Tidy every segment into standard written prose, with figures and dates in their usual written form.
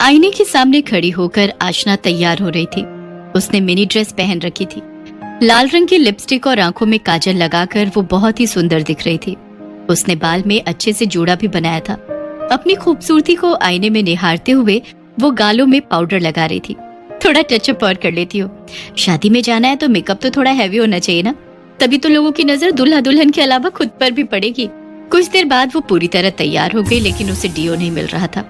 आईने के सामने खड़ी होकर आशना तैयार हो रही थी। उसने मिनी ड्रेस पहन रखी थी। लाल रंग की लिपस्टिक और आंखों में काजल लगाकर वो बहुत ही सुंदर दिख रही थी। उसने बाल में अच्छे से जोड़ा भी बनाया था। अपनी खूबसूरती को आईने में निहारते हुए वो गालों में पाउडर लगा रही थी। थोड़ा टचअप और कर लेती हो। शादी में जाना है तो मेकअप तो थोड़ा हैवी होना चाहिए ना, तभी तो लोगों की नजर दुल्हा दुल्हन के अलावा खुद पर भी पड़ेगी। कुछ देर बाद वो पूरी तरह तैयार हो गई, लेकिन उसे डियो नहीं मिल रहा था।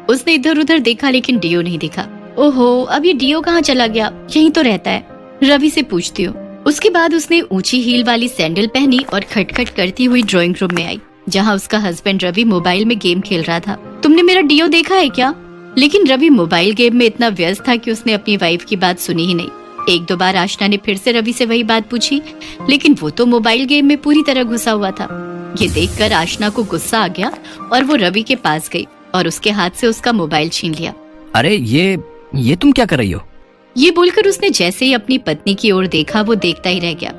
उसने इधर उधर देखा लेकिन डियो नहीं दिखा। ओहो, अब ये डियो कहाँ चला गया? यहीं तो रहता है, रवि से पूछती हूँ। उसके बाद उसने ऊंची हील वाली सैंडल पहनी और खटखट करती हुई ड्राइंग रूम में आई, जहाँ उसका हस्बैंड रवि मोबाइल में गेम खेल रहा था। तुमने मेरा डियो देखा है क्या? लेकिन रवि मोबाइल गेम में इतना व्यस्त था कि उसने अपनी वाइफ की बात सुनी ही नहीं। एक दो बार आशना ने फिर से रवि से वही बात पूछी, लेकिन वो तो मोबाइल गेम में पूरी तरह घुसा हुआ था। ये देखकर आशना को गुस्सा आ गया और वो रवि के पास गई और उसके हाथ से उसका मोबाइल छीन लिया। अरे ये तुम क्या कर रही हो? ये बोलकर उसने जैसे ही अपनी पत्नी की ओर देखा, वो देखता ही रह गया।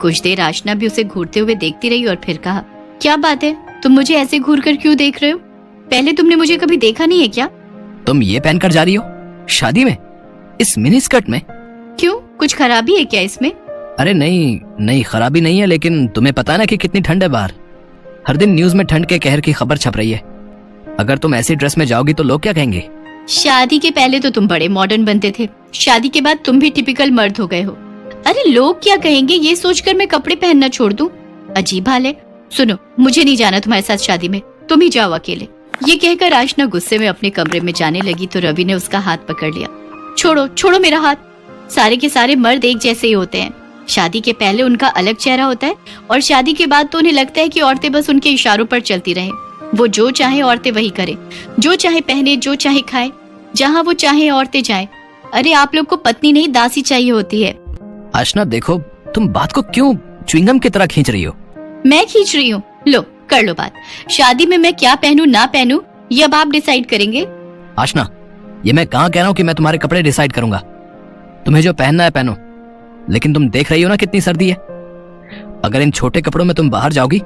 कुछ देर आशना भी उसे घूरते हुए देखती रही और फिर कहा, क्या बात है, तुम मुझे ऐसे घूर कर क्यों देख रहे हो? पहले तुमने मुझे कभी देखा नहीं है क्या? तुम ये पहनकर जा रही हो शादी में, इस मिनी स्कर्ट में? क्यों, कुछ खराबी है क्या इसमें? अरे नहीं, खराबी नहीं है, लेकिन तुम्हें पता है ना कि कितनी ठंड है बाहर। हर दिन न्यूज में ठंड के कहर की खबर छप रही है। अगर तुम ऐसी ड्रेस में जाओगी तो लोग क्या कहेंगे? शादी के पहले तो तुम बड़े मॉडर्न बनते थे, शादी के बाद तुम भी टिपिकल मर्द हो गए हो। अरे लोग क्या कहेंगे ये सोचकर मैं कपड़े पहनना छोड़ दूं? अजीब हाल है। सुनो, मुझे नहीं जाना तुम्हारे साथ शादी में, तुम ही जाओ अकेले। ये कहकर आशना गुस्से में अपने कमरे में जाने लगी तो रवि ने उसका हाथ पकड़ लिया। छोड़ो छोड़ो मेरा हाथ। सारे के सारे मर्द एक जैसे ही होते हैं। शादी के पहले उनका अलग चेहरा होता है और शादी के बाद तो उन्हें लगता है कि औरतें बस उनके इशारों पर चलती रहें। वो जो चाहे औरतें वही करें, जो चाहे पहने, जो चाहे खाए, जहाँ वो चाहे औरतें जाएं। अरे आप लोग को पत्नी नहीं दासी चाहिए होती है। आशना देखो, तुम बात को क्यों च्युइंगम की तरह खींच रही हो? मैं खींच रही हूँ? लो कर लो बात। शादी में मैं क्या पहनूं ना पहनूं ये अब आप डिसाइड करेंगे। आशना, ये मैं कहाँ कह रहा हूँ कि मैं तुम्हारे कपड़े डिसाइड करूंगा। तुम्हें जो पहनना है पहनो, लेकिन तुम देख रही हो ना कितनी सर्दी है। अगर इन छोटे कपड़ों में तुम बाहर जाओगी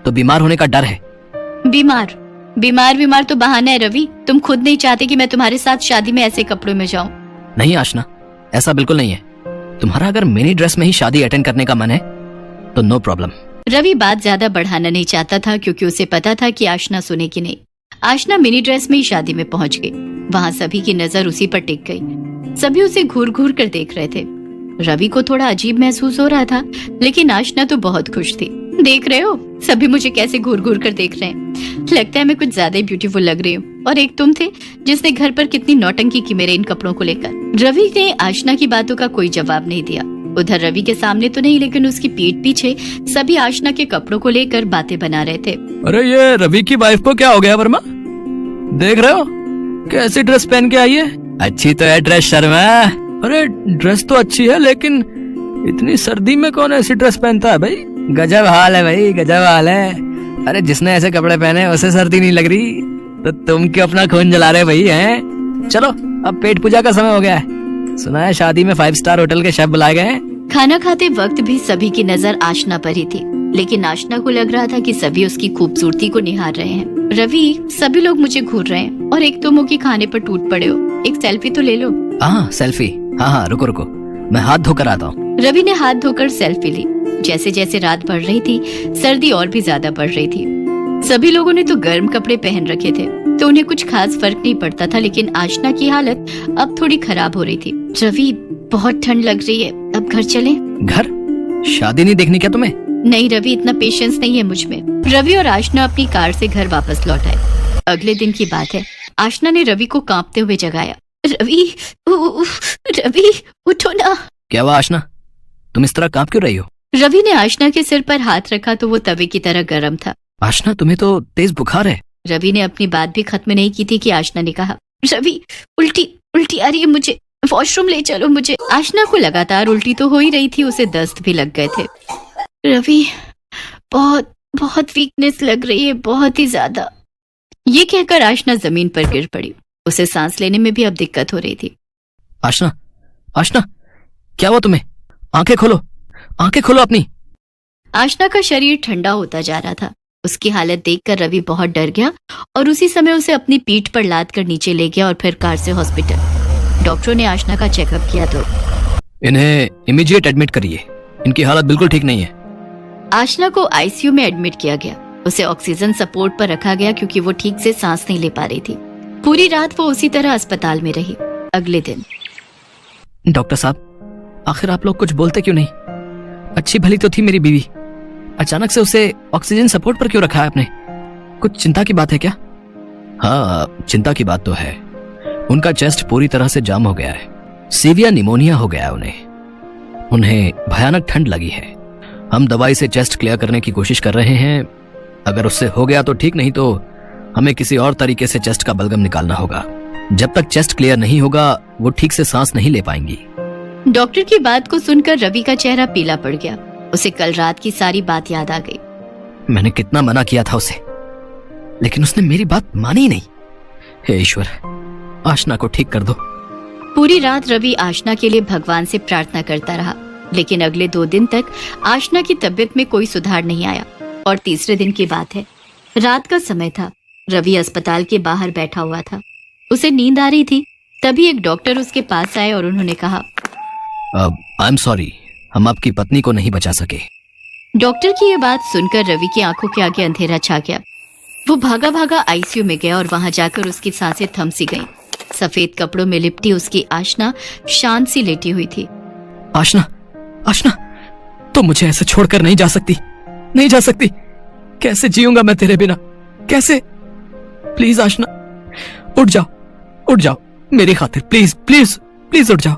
तो बीमार होने का डर है। बीमार तो बहाना है रवि। तुम खुद नहीं चाहते कि मैं तुम्हारे साथ शादी में ऐसे कपड़ों में जाऊं। नहीं आशना, ऐसा बिल्कुल नहीं है। तुम्हारा अगर मिनी ड्रेस में ही शादी अटेंड करने का मन है तो नो प्रॉब्लम। रवि बात ज्यादा बढ़ाना नहीं चाहता था, क्योंकि उसे पता था कि आशना सुनेगी नहीं। आशना मिनी ड्रेस में ही शादी में पहुंच गई। वहाँ सभी की नजर उसी पर टिक गई। सभी उसे घूर घूर कर देख रहे थे। रवि को थोड़ा अजीब महसूस हो रहा था, लेकिन आशना तो बहुत खुश थी। देख रहे हो, सभी मुझे कैसे घूर घूर कर देख रहे हैं। लगता है मैं कुछ ज्यादा ही ब्यूटीफुल लग रही हूँ। और एक तुम थे जिसने घर पर कितनी नौटंकी की मेरे इन कपड़ों को लेकर। रवि ने आशना की बातों का कोई जवाब नहीं दिया। उधर रवि के सामने तो नहीं, लेकिन उसकी पीठ पीछे सभी आशना के कपड़ों को लेकर बातें बना रहे थे। अरे ये रवि की वाइफ को क्या हो गया वर्मा? देख रहे हो कैसी ड्रेस पहन के आई है? अच्छी तो है ड्रेस शर्मा। अरे ड्रेस तो अच्छी है, लेकिन इतनी सर्दी में कौन ऐसी ड्रेस पहनता है भाई? गजब हाल है भाई, गजब हाल है। अरे जिसने ऐसे कपड़े पहने उसे सर्दी नहीं लग रही, तो तुम क्यों अपना खून जला रहे भाई हैं? चलो अब पेट पूजा का समय हो गया है। सुना है शादी में 5 स्टार होटल के शेफ बुलाए गए हैं। खाना खाते वक्त भी सभी की नजर आशना पर ही थी, लेकिन आशना को लग रहा था कि सभी उसकी खूबसूरती को निहार रहे हैं। रवि, सभी लोग मुझे घूर रहे हैं और एक तुम हो कि खाने पर टूट पड़े हो। एक सेल्फी तो ले लो। हाँ सेल्फी, हाँ रुको, मैं हाथ धोकर आता हूँ। रवि ने हाथ धोकर सेल्फी ली। जैसे जैसे रात बढ़ रही थी, सर्दी और भी ज्यादा बढ़ रही थी। सभी लोगों ने तो गर्म कपड़े पहन रखे थे, तो उन्हें कुछ खास फर्क नहीं पड़ता था, लेकिन आशना की हालत अब थोड़ी खराब हो रही थी। रवि, बहुत ठंड लग रही है, अब घर चलें? घर? शादी नहीं देखनी क्या तुम्हें? नहीं रवि, इतना पेशेंस नहीं है मुझ में। रवि और आशना अपनी कार से घर वापस लौट आए। अगले दिन की बात है। आशना ने रवि को कांपते हुए जगाया। रवि, रवि उठो ना। क्या हुआ आशना, तुम इस तरह कांप क्यों रही हो? रवि ने आशना के सिर पर हाथ रखा तो वो तवे की तरह गर्म था। आशना, तुम्हें तो तेज बुखार है। रवि ने अपनी बात भी खत्म नहीं की थी कि आशना ने कहा, रवि उल्टी आ रही है मुझे, वॉशरूम ले चलो मुझे। आशना को लगातार उल्टी तो हो ही रही थी, उसे दस्त भी लग गए थे। रवि, बहुत वीकनेस लग रही है, बहुत ही ज्यादा। ये कहकर आशना जमीन पर गिर पड़ी। उसे सांस लेने में भी अब दिक्कत हो रही थी। आशना, क्या हुआ तुम्हें? आंखें खोलो अपनी। आशना का शरीर ठंडा होता जा रहा था। उसकी हालत देखकर रवि बहुत डर गया और उसी समय उसे अपनी पीठ पर लाद कर नीचे ले गया और फिर कार से हॉस्पिटल। डॉक्टरों ने आशना का चेकअप किया तो इन्हें इमीडिएट एडमिट करिए, इनकी हालत बिल्कुल ठीक नहीं है। आशना को आईसीयू में एडमिट किया गया। उसे ऑक्सीजन सपोर्ट पर रखा गया क्योंकि वो ठीक से सांस नहीं ले पा रही थी। पूरी रात वो उसी तरह अस्पताल में रही। अगले दिन डॉक्टर साहब, आखिर आप लोग कुछ बोलते क्यों नहीं? अच्छी भली तो थी मेरी बीवी, अचानक से उसे ऑक्सीजन सपोर्ट पर क्यों रखा है आपने? कुछ चिंता की बात है क्या? हाँ, चिंता की बात तो है। उनका चेस्ट पूरी तरह से जाम हो गया है, सीवियर निमोनिया हो गया है उन्हें भयानक ठंड लगी है। हम दवाई से चेस्ट क्लियर करने की कोशिश कर रहे हैं। अगर उससे हो गया तो ठीक, नहीं तो हमें किसी और तरीके से चेस्ट का बलगम निकालना होगा। जब तक चेस्ट क्लियर नहीं होगा वो ठीक से सांस नहीं ले पाएंगी। डॉक्टर की बात को सुनकर रवि का चेहरा पीला पड़ गया। उसे कल रात की सारी बात याद आ गई। मैंने कितना मना किया था उसे, लेकिन उसने मेरी बात मानी ही नहीं। हे ईश्वर, आशना को ठीक कर दो। पूरी रात रवि आशना के लिए भगवान से प्रार्थना करता रहा, लेकिन अगले 2 दिन तक आशना की तबीयत में कोई सुधार नहीं आया। और तीसरे दिन की बात है, रात का समय था। रवि अस्पताल के बाहर बैठा हुआ था, उसे नींद आ रही थी। तभी एक डॉक्टर उसके पास आए और उन्होंने कहा, आई एम सॉरी, हम आपकी पत्नी को नहीं बचा सके। डॉक्टर की ये बात सुनकर रवि की आंखों के आगे अंधेरा छा गया। वो भागा भागा आईसीयू में गया और वहां जाकर उसकी सांसें थम सी गईं। सफेद कपड़ों में लिपटी उसकी आशना शांत सी लेटी हुई थी। आशना, आशना, तो मुझे ऐसे छोड़कर नहीं जा सकती, नहीं जा सकती। कैसे जीऊंगा मैं तेरे बिना, कैसे? प्लीज आशना, उठ जाओ, उठ जाओ मेरी खातिर, प्लीज प्लीज प्लीज उठ जाओ।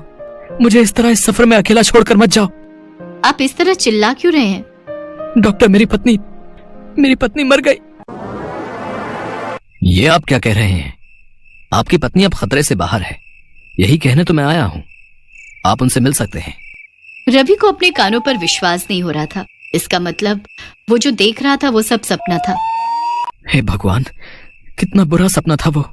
मुझे इस तरह इस सफर में अकेला छोड़कर मत जाओ। आप इस तरह चिल्ला क्यों रहे हैं? डॉक्टर, मेरी पत्नी मर गई। ये आप क्या कह रहे हैं? आपकी पत्नी अब खतरे से बाहर है, यही कहने तो मैं आया हूं। आप उनसे मिल सकते हैं। रवि को अपने कानों पर विश्वास नहीं हो रहा था। इसका मतलब वो जो देख रहा था वो सब सपना था। हे भगवान, कितना बुरा सपना था वो।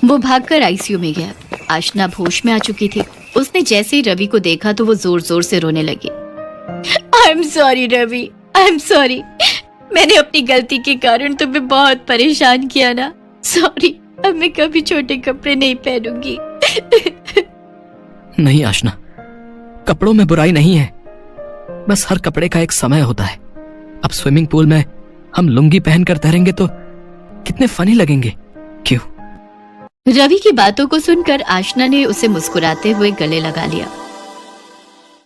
वो भागकर आईसीयू में गया। आशना होश में आ चुकी थी। उसने जैसे ही रवि को देखा तो वो जोर जोर से रोने लगी। I am sorry Ravi, I am sorry. मैंने अपनी गलती के कारण तुम्हें बहुत परेशान किया ना। सॉरी, अब मैं कभी छोटे कपड़े नहीं पहनूंगी। नहीं आशना, कपड़ों में बुराई नहीं है, बस हर कपड़े का एक समय होता है। अब स्विमिंग पूल में हम लुंगी पहनकर तैरेंगे तो कितने फनी लगेंगे, क्यों? रवि की बातों को सुनकर आशना ने उसे मुस्कुराते हुए गले लगा लिया।